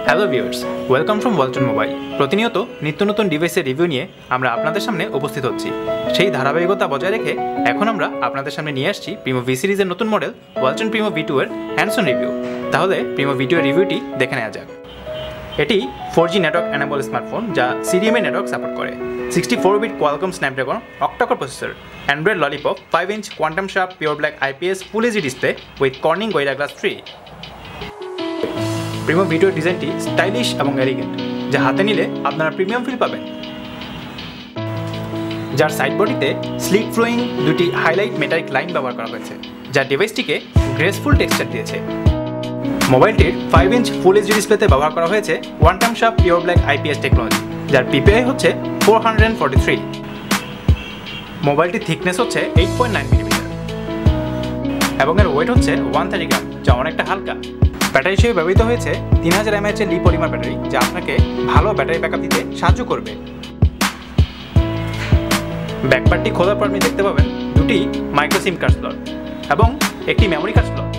Hello viewers, welcome from Walton mobile. প্রতিনিয়ত নিত্য নতুন ডিভাইসের রিভিউ নিয়ে আমরা আপনাদের সামনে উপস্থিত হচ্ছি। সেই ধারাবাহিকতা বজায় রেখে এখন আমরা আপনাদের সামনে নিয়ে আসছি প্রিমো ভি সিরিজের নতুন মডেল ওয়ালটন প্রিমো ভি2 এর হ্যান্ডস অন রিভিউ। তাহলে প্রিমো ভি2 এর রিভিউটি দেখে নেওয়া যাক। এটি 4G নেটওয়ার্ক এনেবল স্মার্টফোন যা CDMA নেটওয়ার্ক সাপোর্ট করে। 64-বিট Qualcomm Snapdragon octa core processor, Android Lollipop, 5-inch quantum sharp pure black IPS full HD display with Corning Gorilla glass 3। Primo V two এর ডিজাইনটি স্টাইলিশ এবং এলিগেন্ট, যা হাতে নিলে আপনারা প্রিমিয়াম ফিল পাবেন। যার সাইড বডিতে স্লিক ফ্লোয়িং দুটি হাইলাইট মেটালিক লাইন ব্যবহার করা হয়েছে, যা ডিভাইসটিকে গ্রেসফুল টেক্সচার দিয়েছে। মোবাইলটির 5-inch ফুল এইচডি ডিসপ্লেতে ব্যবহার করা হয়েছে quantum sharp pure black IPS technology, যার PPI হচ্ছে 443। মোবাইলটির থিকনেস হচ্ছে 8.9 মিলিমিটার এবং এর ওয়েট হচ্ছে 130 গ্রাম, যা অনেকটা হালকা। ব্যাটারি হিসেবে ব্যবহৃত হয়েছে 3000 mAh এর লি পলিমার ব্যাটারি, যা আপনাকে ভালো ব্যাটারি ব্যাকআপ দিতে সাহায্য করবে। ব্যাকপার্টটি খোলার পর আপনি দেখতে পাবেন দুটি মাইক্রো সিম কার্ড স্লট এবং একটি মেমোরি কার্ড স্লট।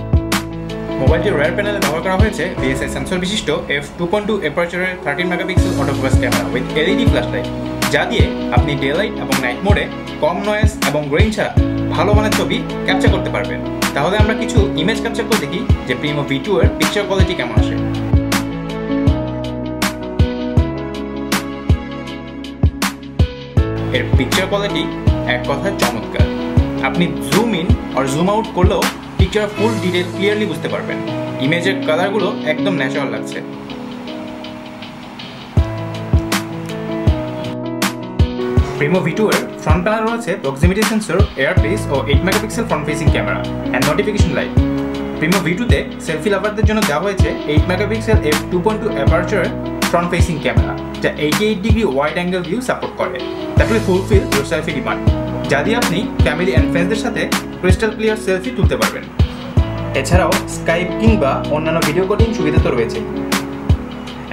মোবাইলটির রেয়ার প্যানেলে ব্যবহার করা হয়েছে VSI সেন্সর বিশিষ্ট f2.2 অ্যাপারচারের 13 megapixel autofocus camera with LED flash light, যা দিয়ে আপনি ডে লাইট এবং নাইট মোডে কম নয়েজ এবং গ্রেইন ছাড়া ভালো মানের ছবি ক্যাপচার করতে পারবেন। তাহলে আমরা কিছু ইমেজ ক্যাপচার করে দেখি যে প্রিমো ভি2 এর পিকচার কোয়ালিটি কেমন আসে। এর পিকচার কোয়ালিটি এক কথায় চমৎকার। আপনি জুম ইন আর জুম আউট করলেও পিকচার ফুল ডিটেল ক্লিয়ারলি বুঝতে পারবেন। ইমেজের কালারগুলো একদম ন্যাচারাল লাগছে। প্রিমো ভি2 এর ফ্রন্ট প্যানেল রয়েছে প্রক্সিমিটি সেন্সর, এয়ারপিস ও 8 megapixel front facing camera and notification light. Primo ভি2তে সেলফি লাভারদের জন্য দেওয়া হয়েছে 8 মেগাপিক্সেল f2.2 অ্যাপারচারের ফ্রন্ট ফেসিং ক্যামেরা, যা 88 degree wide angle view support করে। That will fulfil your selfie demand, যা দিয়ে আপনি ফ্যামিলি অ্যান্ড ফ্রেন্ডসদের সাথে ক্রিস্টাল ক্লিয়ার সেলফি তুলতে পারবেন। এছাড়াও স্কাইপ কিংবা অন্যান্য ভিডিও কোডিং সুবিধা তো রয়েছে।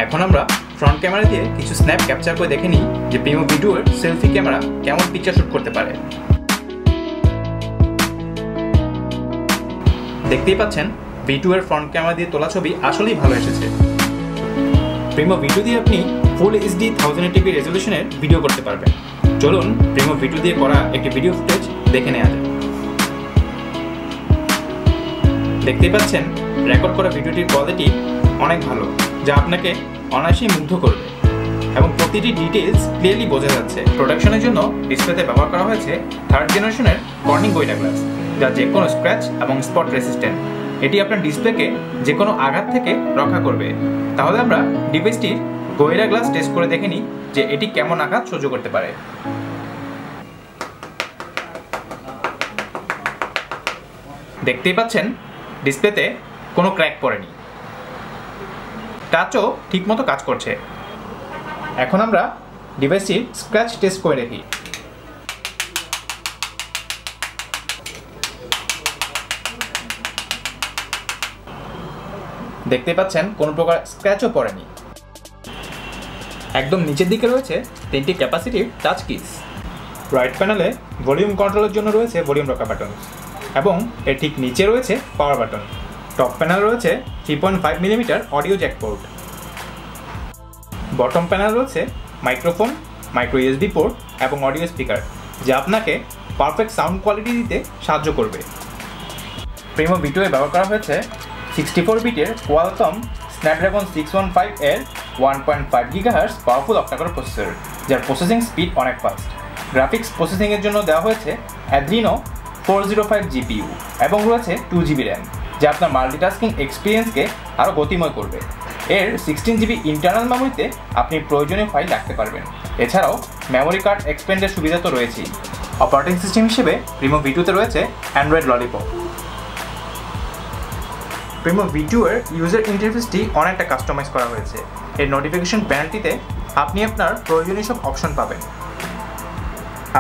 এখন আমরা ফ্রন্ট ক্যামেরা দিয়ে কিছু স্ন্যাপ ক্যাপচার করে দেখে নিই যে প্রিমো ভি2 এর সেলফি ক্যামেরা কেমন পিকচার শুট করতে পারে। দেখতেই পাচ্ছেন ভি2 এর ফ্রন্ট ক্যামেরা দিয়ে তোলা ছবি আসলেই ভালো এসেছে। প্রিমো ভি2 দিয়ে আপনি ফুল এইচডি 1080p রেজলিউশনের ভিডিও করতে পারবেন। চলুন প্রিমো ভি2 দিয়ে করা একটি ভিডিও ফুটেজ দেখে নেওয়া যাক। দেখতেই পাচ্ছেন রেকর্ড করা ভিডিওটির কোয়ালিটি অনেক ভালো, যা আপনাকে অনায়াসেই মুগ্ধ করবে এবং প্রতিটি ডিটেইলস ক্লিয়ারলি বোঝা যাচ্ছে। প্রোডাকশনের জন্য ডিসপ্লেতে ব্যবহার করা হয়েছে 3rd জেনারেশনের কর্নিং গোরিলা গ্লাস, যা যে কোনো স্ক্র্যাচ এবং স্পট রেসিস্ট্যান্ট। এটি আপনার ডিসপ্লেকে যে কোনো আঘাত থেকে রক্ষা করবে। তাহলে আমরা ডিভাইসটির গোরিলা গ্লাস টেস্ট করে দেখে নিই যে এটি কেমন আঘাত সহ্য করতে পারে। দেখতেই পাচ্ছেন ডিসপ্লেতে কোনো ক্র্যাক পড়েনি, টাচও ঠিকমতো কাজ করছে। এখন আমরা ডিভাইসটির স্ক্র্যাচ টেস্ট করে দেখি। দেখতে পাচ্ছেন কোনো প্রকার স্ক্র্যাচও পড়েনি। একদম নিচের দিকে রয়েছে 3টি ক্যাপাসিটিভ টাচ কিস। রাইট প্যানেলে ভলিউম কন্ট্রোলের জন্য রয়েছে ভলিউম রকার বাটন এবং এর ঠিক নিচে রয়েছে পাওয়ার বাটন। টপ প্যানেল রয়েছে 3.5 millimetre audio Jack port. Bottom panel রয়েছে মাইক্রোফোন, মাইক্রো USB পোর্ট এবং অডিও স্পিকার, যা আপনাকে পারফেক্ট সাউন্ড কোয়ালিটি দিতে সাহায্য করবে। প্রিমো ভি2 এ ব্যবহার করা হয়েছে 64-বিটের কোয়ালকম স্ন্যাপড্রাগন 615 এর 1.5 GHz পাওয়ারফুল অক্টা-কোর প্রসেসর, যার প্রসেসিং স্পিড অনেক ফাস্ট। গ্রাফিক্স প্রসেসিংয়ের জন্য দেওয়া হয়েছে অ্যাড্রিনো 405 GPU এবং রয়েছে 2 GB র্যাম, যা আপনার মাল্টিটাস্কিং এক্সপিরিয়েন্সকে আরও গতিময় করবে। এর 16 GB ইন্টারনাল মেমোরিতে আপনি প্রয়োজনীয় ফাইল রাখতে পারবেন। এছাড়াও মেমোরি কার্ড এক্সপেন্ডের সুবিধা তো রয়েছেই। অপারেটিং সিস্টেম হিসেবে প্রিমো ভি2তে রয়েছে অ্যান্ড্রয়েড ললিপপ। প্রিমো ভি2 এর ইউজার ইন্টারফেসটি অনেকটা কাস্টমাইজ করা হয়েছে। এর নোটিফিকেশন প্যানেলটিতে আপনি আপনার প্রয়োজনীয় সব অপশন পাবেন।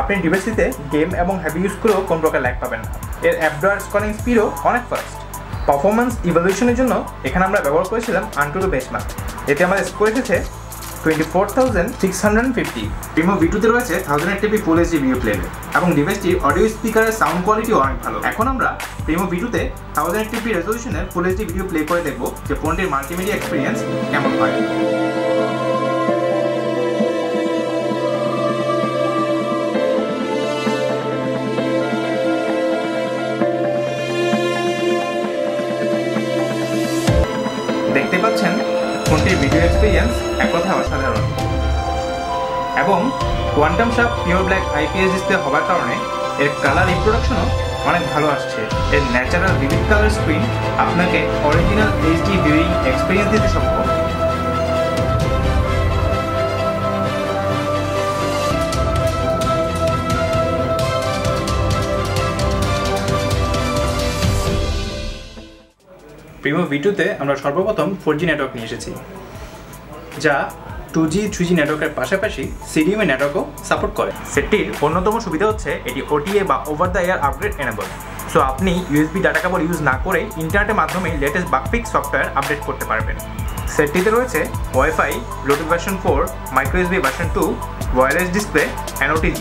আপনি ডিভাইসটিতে গেম এবং হ্যাবি ইউজ করেও কোন প্রকার ল্যাগ পাবেন না। এর অ্যাপডোয়ার স্কলিং স্পিডও অনেক ফাস্ট। পারফরমেন্স ইভ্যালুয়েশনের জন্য এখানে আমরা ব্যবহার করেছিলাম AnTuTu বেঞ্চমার্ক। এতে আমাদের স্কোর এসেছে 24,650। প্রিমো V2 তে রয়েছে 1080p ফুল এইচডি ভিডিও প্লেব্যাক এবং ডিভাইসটির অডিও স্পিকারের সাউন্ড কোয়ালিটিও অনেক ভালো। এখন আমরা প্রিমো V2 তে 1080p রেজলিউশনের ফুল এইচডি ভিডিও প্লে করে দেখব যে ফোনটির মাল্টিমিডিয়া এক্সপিরিয়েন্স কেমন হয়। দেখতে পাচ্ছেন ফোনটির ভিডিও এক্সপিরিয়েন্স এক কথায় অসাধারণ এবং quantum sharp pure black IPS display হওয়ার কারণে এর কালার রিপ্রোডাকশনও অনেক ভালো আসছে। এর ন্যাচারাল ভিভিড কালার স্ক্রিন আপনাকে অরিজিনাল HD ভিউইং এক্সপিরিয়েন্স দিতে সক্ষম। প্রিমো V2 তে আমরা সর্বপ্রথম 4G নেটওয়ার্ক নিয়ে এসেছি, যা 2G 3G নেটওয়ার্কের পাশাপাশি CDMA নেটওয়ার্কও সাপোর্ট করে। সেটটির অন্যতম সুবিধা হচ্ছে এটি OTA বা over the air upgrade enable. So আপনি USB ডাটা কেবল ইউজ না করে ইন্টারনেটের মাধ্যমে লেটেস্ট বাগফিক্স সফটওয়্যার আপডেট করতে পারবেন। সেটটিতে রয়েছে wifi, Bluetooth version 4, micro USB version 2, wireless display and OTG।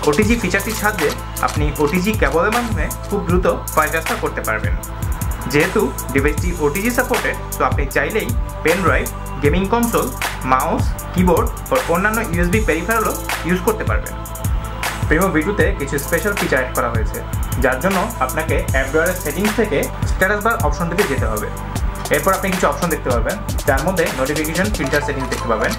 OTG ফিচারটির সাহায্যে আপনি OTG কেবলের মাধ্যমে খুব দ্রুত ফাইল ট্রান্সফার করতে পারবেন। যেহেতু ডিভাইসটি OTG সাপোর্টেড, তো আপনি চাইলেই pen drive, gaming console, mouse, keyboard ও অন্যান্য USB পেরিফেরালও ইউজ করতে পারবেন। প্রিমো V2 তে কিছু স্পেশাল ফিচার অ্যাড করা হয়েছে, যার জন্য আপনাকে অ্যাপ ড্রয়ারের সেটিংস থেকে স্ট্যাটাস বার অপশনটিতে যেতে হবে। এরপর আপনি কিছু অপশন দেখতে পাবেন, যার মধ্যে নোটিফিকেশন ফিল্টার সেটিংস দেখতে পাবেন,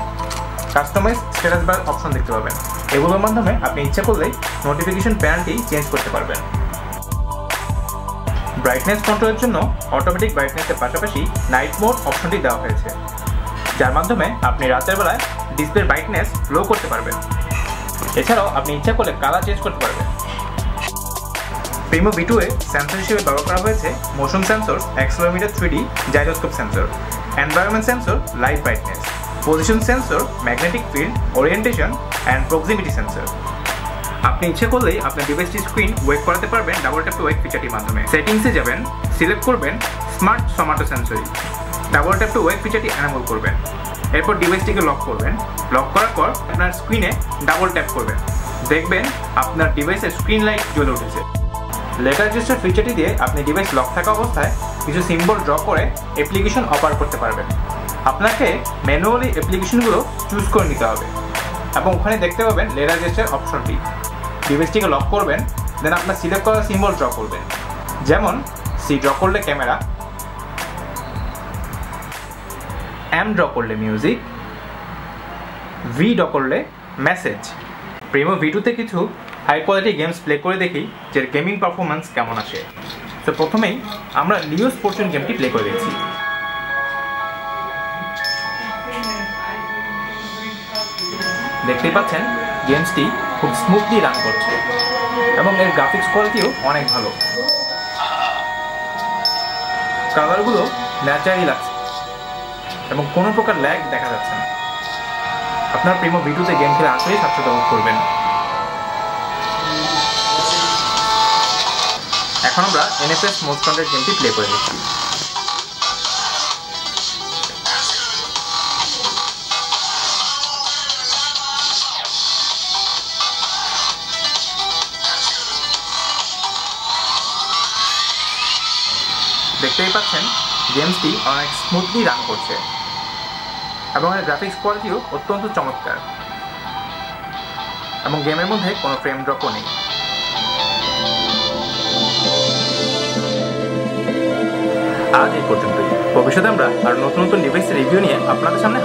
কাস্টমাইজ স্ট্যাটাস বার অপশন দেখতে পাবেন। এগুলোর মাধ্যমে আপনি ইচ্ছা করলেই নোটিফিকেশন প্যানেলটি চেঞ্জ করতে পারবেন। ব্রাইটনেস কন্ট্রোলের জন্য অটোমেটিক ব্রাইটনেসের পাশাপাশি নাইট মোড অপশনটি দেওয়া হয়েছে, যার মাধ্যমে আপনি রাতের বেলায় ডিসপ্লের ব্রাইটনেস লো করতে পারবেন। এছাড়াও আপনি ইচ্ছা করলে কালার চেঞ্জ করতে পারবেন। প্রিমো V2 এ সেন্সর হিসেবে ব্যবহার করা হয়েছে motion sensor, accelerometer 3D, gyroscope sensor, environment sensor, light brightness, position sensor, magnetic field, orientation and proximity sensor. আপনি ইচ্ছে করলেই আপনার ডিভাইসটির স্ক্রিন ওয়েক করাতে পারবেন ডাবল ট্যাপ টু ওয়েক ফিচারটির মাধ্যমে। সেটিংসে যাবেন, সিলেক্ট করবেন smart somatosensory, double tap to wake ফিচারটি এনেবল করবেন। এরপর ডিভাইসটিকে লক করবেন। লক করার পর আপনার স্ক্রিনে ডাবল ট্যাপ করবেন, দেখবেন আপনার ডিভাইসের স্ক্রিন লাইট জ্বলে উঠেছে। লেটার জেস্টার ফিচারটি দিয়ে আপনি ডিভাইস লক থাকা অবস্থায় কিছু সিম্বল ড্র করে অ্যাপ্লিকেশন অপার করতে পারবেন। আপনাকে ম্যানুয়ালি অ্যাপ্লিকেশনগুলো চুজ করে নিতে হবে এবং ওখানে দেখতে পাবেন লেটার জেস্টার অপশনটি। ডিভাইসটিকে লক করবেন, দেন আপনার সিলেক্ট করা সিম্বল ড্র করবেন। যেমন C ড্র করলে ক্যামেরা, M ড্র করলে মিউজিক, V ড্র করলে মেসেজ। প্রিমো V2 তে কিছু হাই কোয়ালিটি গেমস প্লে করে দেখি যে গেমিং পারফরমেন্স কেমন আসে। তো প্রথমেই আমরা লিও স্পোর্টস গেমটি প্লে করে দেখছি। দেখতেই পাচ্ছেন গেমসটি খুব স্মুথলি রান করছে এবং এর গ্রাফিক্স কোয়ালিটিও অনেক ভালো। কালারগুলো ন্যাচারালি লাগছে এবং কোনো প্রকার ল্যাগ দেখা যাচ্ছে না। আপনার প্রিমো V2 তে গেম খেলে আসলেই স্বাচ্ছন্দ্য বোধ করবেন। এখন আমরা NFS মোস্ট ওয়ান্টেড গেমটি প্লে করে দেখছি। দেখতেই পাচ্ছেন গেমসটি অনেক স্মুথলি রান করছে এবং এর গ্রাফিক্স কোয়ালিটিও অত্যন্ত চমৎকার এবং গেমের মধ্যে কোনো ফ্রেম ড্রপও নেই। আজ এই পর্যন্তই। ভবিষ্যতে আমরা আর নতুন নতুন ডিভাইসের রিভিউ নিয়ে আপনাদের সামনে